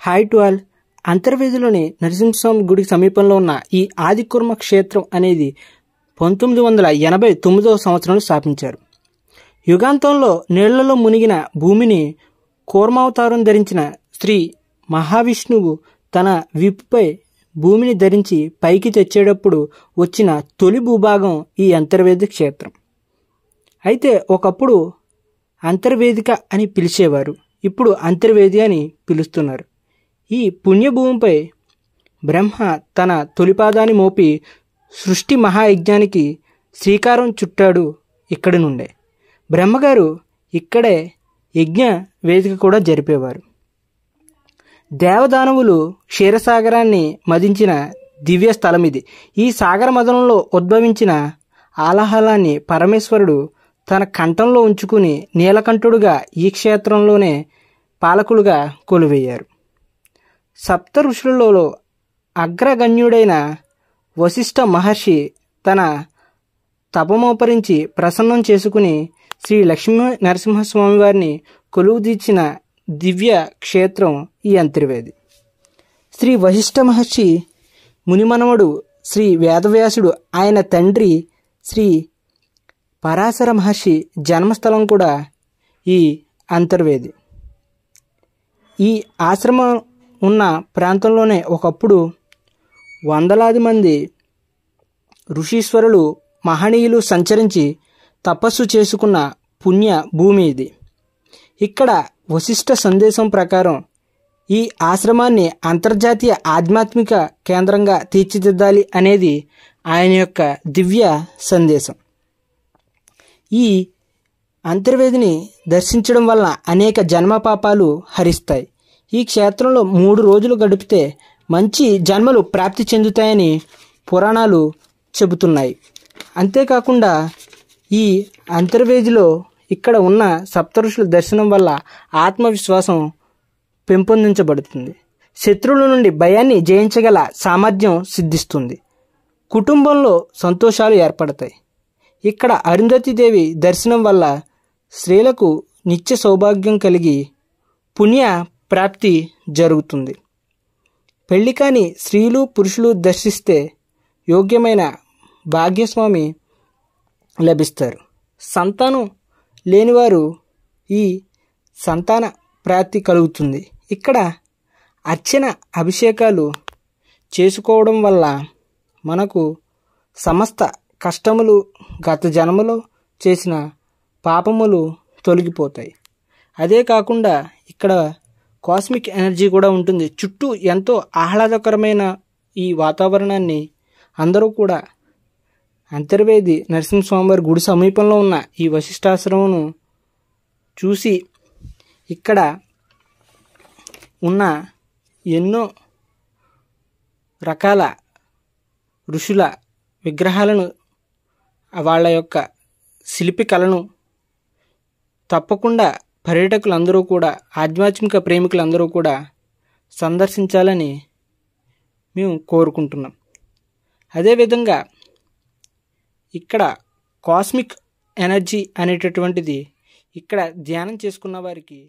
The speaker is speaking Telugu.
Hi to all. అంతర్వేదిలోని నరసింహస్వామి గుడికి సమీపంలో ఉన్న ఈ ఆదికుర్మ క్షేత్రం అనేది 1989వ సంవత్సరంలో స్థాపించారు. యుగాంతంలో నీళ్లలో మునిగిన భూమిని కూర్మావతారం ధరించిన శ్రీ మహావిష్ణువు తన వీపుపై భూమిని ధరించి పైకి తెచ్చేటప్పుడు వచ్చిన తొలి భూభాగం ఈ అంతర్వేది క్షేత్రం. అయితే ఒకప్పుడు అంతర్వేదిక అని పిలిచేవారు, ఇప్పుడు అంతర్వేది అని పిలుస్తున్నారు. ఈ పుణ్యభూమిపై బ్రహ్మ తన తొలిపాదాన్ని మోపి సృష్టి మహాయజ్ఞానికి శ్రీకారం చుట్టాడు. ఇక్కడి నుండే బ్రహ్మగారు ఇక్కడే యజ్ఞ వేదిక కూడా జరిపేవారు. దేవదానవులు క్షీరసాగరాన్ని మదించిన దివ్య స్థలం ఇది. ఈ సాగర మదనంలో ఉద్భవించిన ఆలాహలాన్ని పరమేశ్వరుడు తన కంఠంలో ఉంచుకుని నీలకంఠుడుగా ఈ క్షేత్రంలోనే పాలకులుగా కొలువయ్యారు. సప్త ఋషులలో అగ్రగణ్యుడైన వశిష్ఠ మహర్షి తన తపమోపరించి ప్రసన్నం చేసుకుని శ్రీ లక్ష్మీ నరసింహస్వామి వారిని కొలువుదీర్చిన దివ్య క్షేత్రం ఈ అంతర్వేది. శ్రీ వశిష్ఠ మహర్షి మునిమనవడు శ్రీ వేదవ్యాసుడు, ఆయన తండ్రి శ్రీ పరాశర మహర్షి జన్మస్థలం కూడా ఈ అంతర్వేది. ఈ ఆశ్రమం ఉన్న ప్రాంతంలోనే ఒకప్పుడు వందలాది మంది ఋషీశ్వరులు మహనీయులు సంచరించి తపస్సు చేసుకున్న పుణ్య భూమి ఇది. ఇక్కడ వశిష్ఠ సందేశం ప్రకారం ఈ ఆశ్రమాన్ని అంతర్జాతీయ ఆధ్యాత్మిక కేంద్రంగా తీర్చిదిద్దాలి అనేది ఆయన యొక్క దివ్య సందేశం. ఈ అంతర్వేదిని దర్శించడం వల్ల అనేక జన్మ పాపాలు హరిస్తాయి. ఈ క్షేత్రంలో 3 రోజులు గడిపితే మంచి జన్మలు ప్రాప్తి చెందుతాయని పురాణాలు చెబుతున్నాయి. అంతేకాకుండా ఈ అంతర్వేదిలో ఇక్కడ ఉన్న సప్తఋషుల దర్శనం వల్ల ఆత్మవిశ్వాసం పెంపొందించబడుతుంది. శత్రువుల నుండి భయాన్ని జయించగల సామర్థ్యం సిద్ధిస్తుంది. కుటుంబంలో సంతోషాలు ఏర్పడతాయి. ఇక్కడ అరుంధతీదేవి దర్శనం వల్ల స్త్రీలకు నిత్య సౌభాగ్యం కలిగి పుణ్య ప్రాప్తి జరుగుతుంది. పెళ్లి కాని స్త్రీలు పురుషులు దర్శిస్తే యోగ్యమైన భాగ్యస్వామి లభిస్తారు. సంతానం లేనివారు ఈ సంతాన ప్రాప్తి కలుగుతుంది. ఇక్కడ అర్చన అభిషేకాలు చేసుకోవడం వల్ల మనకు సమస్త కష్టములు, గత జన్మలో చేసిన పాపములు తొలగిపోతాయి. అదే కాకుండా ఇక్కడ కాస్మిక్ ఎనర్జీ కూడా ఉంటుంది. చుట్టూ ఎంతో ఆహ్లాదకరమైన ఈ వాతావరణాన్ని అందరూ కూడా అంతర్వేది నరసింహస్వామివారి గుడి సమీపంలో ఉన్న ఈ వశిష్ఠాశ్రమను చూసి ఇక్కడ ఉన్న ఎన్నో రకాల ఋషుల విగ్రహాలను, వాళ్ళ యొక్క శిల్పి కళను తప్పకుండా పర్యాటకులందరూ కూడా, ఆధ్యాత్మిక ప్రేమికులందరూ కూడా సందర్శించాలని మేము కోరుకుంటున్నాం. అదేవిధంగా ఇక్కడ కాస్మిక్ ఎనర్జీ అనేటటువంటిది ఇక్కడ ధ్యానం చేసుకున్న వారికి